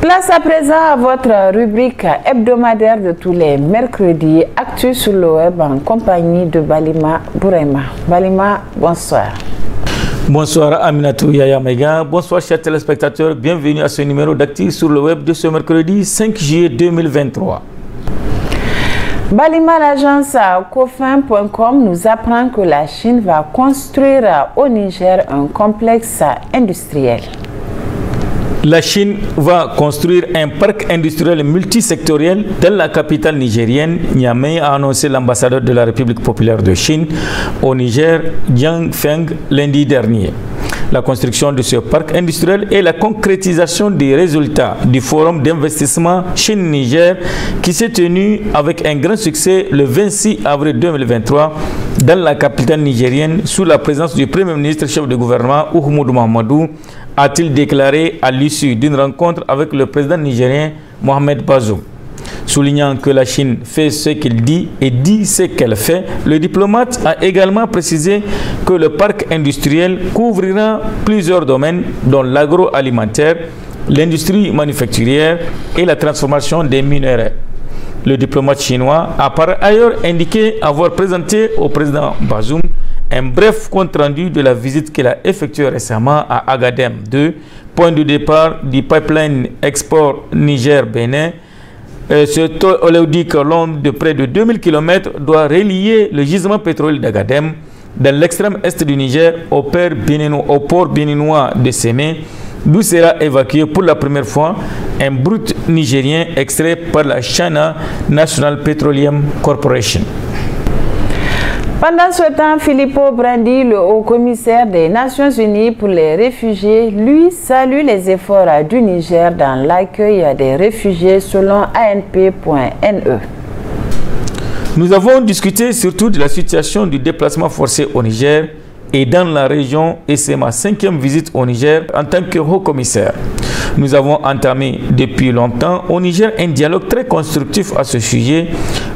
Place à présent à votre rubrique hebdomadaire de tous les mercredis, Actu sur le web en compagnie de Balima Bourema. Balima, bonsoir. Bonsoir Aminatou Yaya Mega, bonsoir chers téléspectateurs, bienvenue à ce numéro d'Actu sur le web de ce mercredi 5 juillet 2023. Balima, l'agence Cofin.com nous apprend que la Chine va construire au Niger un complexe industriel. La Chine va construire un parc industriel multisectoriel dans la capitale nigérienne. Niamey, a annoncé l'ambassadeur de la République populaire de Chine au Niger, Jiang Feng, lundi dernier. La construction de ce parc industriel est la concrétisation des résultats du forum d'investissement Chine-Niger qui s'est tenu avec un grand succès le 26 avril 2023 dans la capitale nigérienne sous la présence du Premier ministre chef de gouvernement Oumoudou Mahamadou, a-t-il déclaré à l'issue d'une rencontre avec le président nigérien Mohamed Bazoum. Soulignant que la Chine fait ce qu'il dit et dit ce qu'elle fait, le diplomate a également précisé que le parc industriel couvrira plusieurs domaines dont l'agroalimentaire, l'industrie manufacturière et la transformation des minerais. Le diplomate chinois a par ailleurs indiqué avoir présenté au président Bazoum un bref compte-rendu de la visite qu'il a effectuée récemment à Agadem 2, point de départ du pipeline export Niger-Bénin. Ce oléoduc long de près de 2000 km doit relier le gisement pétrolier d'Agadem dans l'extrême est du Niger au port béninois de Sémé, d'où sera évacué pour la première fois un brut nigérien extrait par la China National Petroleum Corporation. Pendant ce temps, Filippo Grandi, le haut-commissaire des Nations Unies pour les réfugiés, lui salue les efforts du Niger dans l'accueil des réfugiés selon ANP.NE. Nous avons discuté surtout de la situation du déplacement forcé au Niger et dans la région, et c'est ma 5e visite au Niger en tant que haut-commissaire. Nous avons entamé depuis longtemps au Niger un dialogue très constructif à ce sujet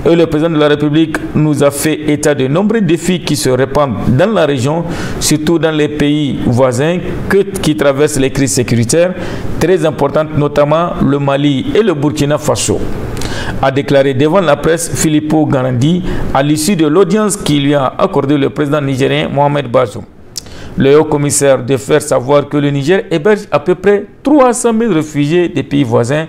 et le président de la République nous a fait état de nombreux défis qui se répandent dans la région, surtout dans les pays voisins qui traversent les crises sécuritaires très importantes, notamment le Mali et le Burkina Faso, a déclaré devant la presse Filippo Grandi à l'issue de l'audience qui lui a accordé le président nigérien Mohamed Bazoum. Le haut-commissaire de faire savoir que le Niger héberge à peu près 300 000 réfugiés des pays voisins,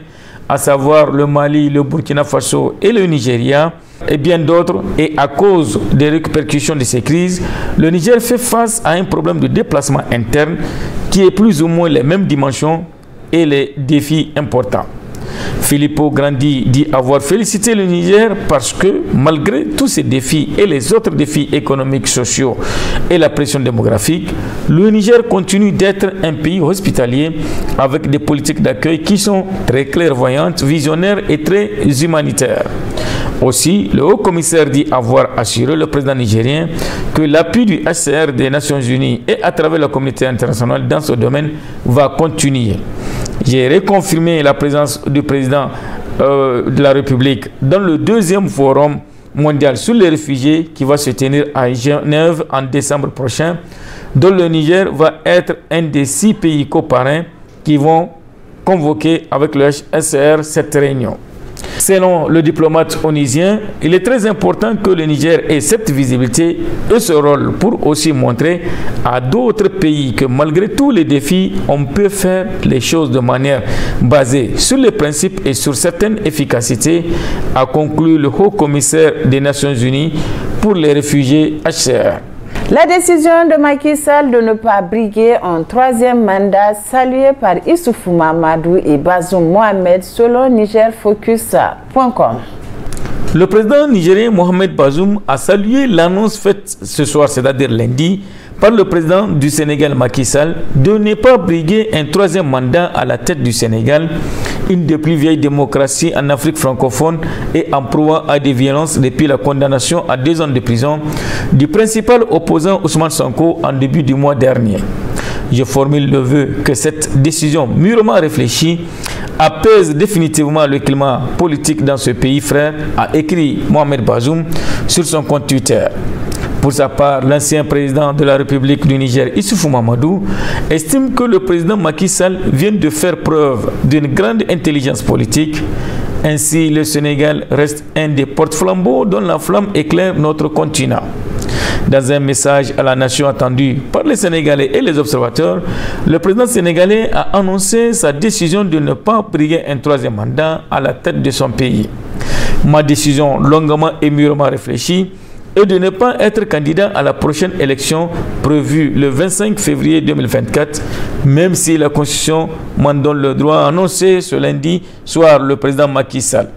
à savoir le Mali, le Burkina Faso et le Nigeria, et bien d'autres. Et à cause des répercussions de ces crises, le Niger fait face à un problème de déplacement interne qui est plus ou moins les mêmes dimensions et les défis importants. Filippo Grandi dit avoir félicité le Niger parce que malgré tous ces défis et les autres défis économiques, sociaux et la pression démographique, le Niger continue d'être un pays hospitalier avec des politiques d'accueil qui sont très clairvoyantes, visionnaires et très humanitaires. Aussi, le haut-commissaire dit avoir assuré le président nigérien que l'appui du HCR des Nations Unies et à travers la communauté internationale dans ce domaine va continuer. J'ai reconfirmé la présence du président de la République dans le 2e forum mondial sur les réfugiés qui va se tenir à Genève en décembre prochain, dont le Niger va être un des 6 pays coparrains qui vont convoquer avec le HCR cette réunion. Selon le diplomate onusien, il est très important que le Niger ait cette visibilité et ce rôle pour aussi montrer à d'autres pays que malgré tous les défis, on peut faire les choses de manière basée sur les principes et sur certaines efficacités, a conclu le haut-commissaire des Nations Unies pour les réfugiés HCR. La décision de Macky Sall de ne pas briguer un 3e mandat saluée par Issoufou Mahamadou et Bazoum Mohamed selon NigerFocus.com. Le président nigérien Mohamed Bazoum a salué l'annonce faite ce soir, c'est-à-dire lundi, par le président du Sénégal Macky Sall de ne pas briguer un 3e mandat à la tête du Sénégal, une des plus vieilles démocraties en Afrique francophone et en proie à des violences depuis la condamnation à 2 ans de prison du principal opposant Ousmane Sonko en début du mois dernier. Je formule le vœu que cette décision mûrement réfléchie apaise définitivement le climat politique dans ce pays frère, a écrit Mohamed Bazoum sur son compte Twitter. Pour sa part, l'ancien président de la République du Niger, Issoufou Mamadou, estime que le président Macky Sall vient de faire preuve d'une grande intelligence politique. Ainsi, le Sénégal reste un des porte-flambeaux dont la flamme éclaire notre continent. Dans un message à la nation attendu par les Sénégalais et les observateurs, le président sénégalais a annoncé sa décision de ne pas briguer un troisième mandat à la tête de son pays. Ma décision longuement et mûrement réfléchie est de ne pas être candidat à la prochaine élection prévue le 25 février 2024, même si la Constitution m'en donne le droit, a annoncé ce lundi soir le président Macky Sall.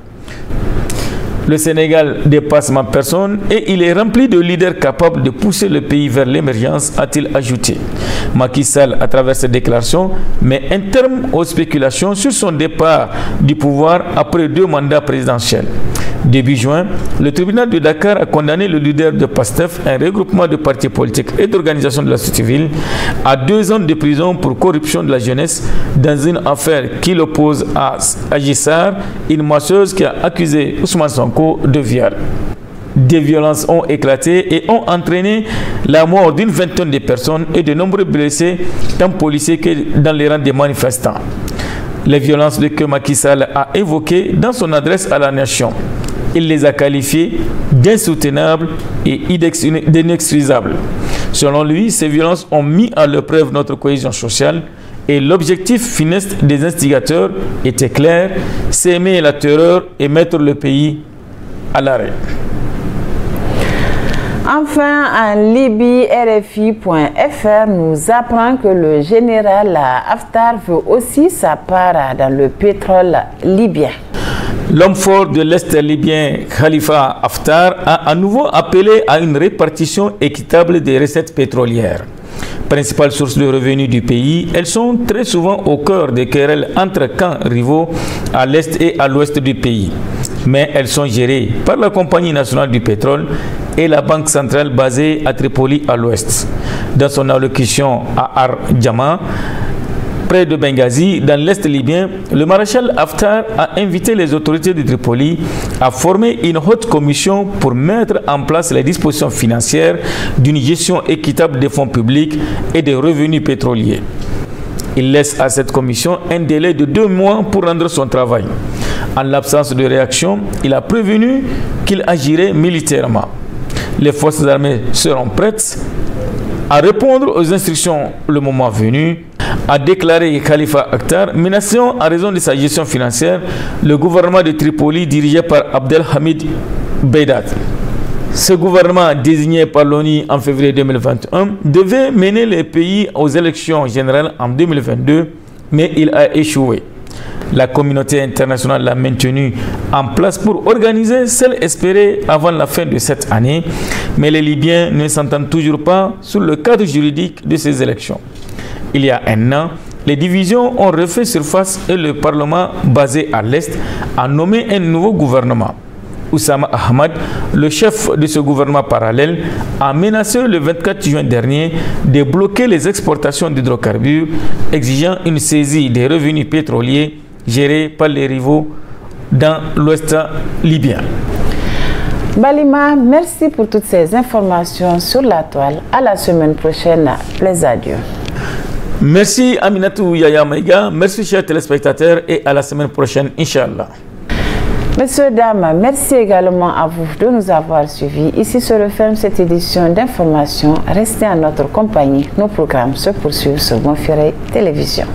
Le Sénégal dépasse ma personne et il est rempli de leaders capables de pousser le pays vers l'émergence, a-t-il ajouté. Macky Sall, à travers cette déclaration, met un terme aux spéculations sur son départ du pouvoir après 2 mandats présidentiels. Début juin, le tribunal de Dakar a condamné le leader de PASTEF, un regroupement de partis politiques et d'organisations de la société civile, à 2 ans de prison pour corruption de la jeunesse dans une affaire qui l'oppose à Adji Sarr, une masseuse qui a accusé Ousmane Sonko de viol. Des violences ont éclaté et ont entraîné la mort d'une vingtaine de personnes et de nombreux blessés, tant policiers que dans les rangs des manifestants. Les violences que Macky Sall a évoquées dans son adresse à la nation. Il les a qualifiées d'insoutenables et d'inexcusables. Selon lui, ces violences ont mis à l'épreuve notre cohésion sociale et l'objectif funeste des instigateurs était clair, s'aimer la terreur et mettre le pays à l'arrêt. Enfin, en Libye, RFI.fr nous apprend que le général Haftar veut aussi sa part dans le pétrole libyen. L'homme fort de l'Est libyen, Khalifa Haftar, a à nouveau appelé à une répartition équitable des recettes pétrolières. Principale source de revenus du pays, elles sont très souvent au cœur des querelles entre camps rivaux à l'Est et à l'Ouest du pays. Mais elles sont gérées par la Compagnie nationale du pétrole et la Banque centrale basée à Tripoli à l'Ouest. Dans son allocution à Ar-Djama, près de Benghazi, dans l'Est libyen, le maréchal Haftar a invité les autorités de Tripoli à former une haute commission pour mettre en place les dispositions financières d'une gestion équitable des fonds publics et des revenus pétroliers. Il laisse à cette commission un délai de 2 mois pour rendre son travail. En l'absence de réaction, il a prévenu qu'il agirait militairement. Les forces armées seront prêtes à répondre aux instructions le moment venu, a déclaré Khalifa Haftar, menaçant en raison de sa gestion financière le gouvernement de Tripoli dirigé par Abdelhamid Beidat. Ce gouvernement, désigné par l'ONU en février 2021, devait mener le pays aux élections générales en 2022, mais il a échoué. La communauté internationale l'a maintenu en place pour organiser celle espérée avant la fin de cette année, mais les Libyens ne s'entendent toujours pas sur le cadre juridique de ces élections. Il y a 1 an, les divisions ont refait surface et le Parlement basé à l'Est a nommé un nouveau gouvernement. Oussama Ahmad, le chef de ce gouvernement parallèle, a menacé le 24 juin dernier de bloquer les exportations d'hydrocarbures, exigeant une saisie des revenus pétroliers gérés par les rivaux dans l'Ouest libyen. Balima, merci pour toutes ces informations sur la toile. À la semaine prochaine. Plaisir à Dieu. Merci Aminatou Yaya Maïga, merci chers téléspectateurs et à la semaine prochaine, Inch'Allah. Messieurs, dames, merci également à vous de nous avoir suivis. Ici se referme cette édition d'information. Restez en notre compagnie. Nos programmes se poursuivent sur Bonferré Télévision.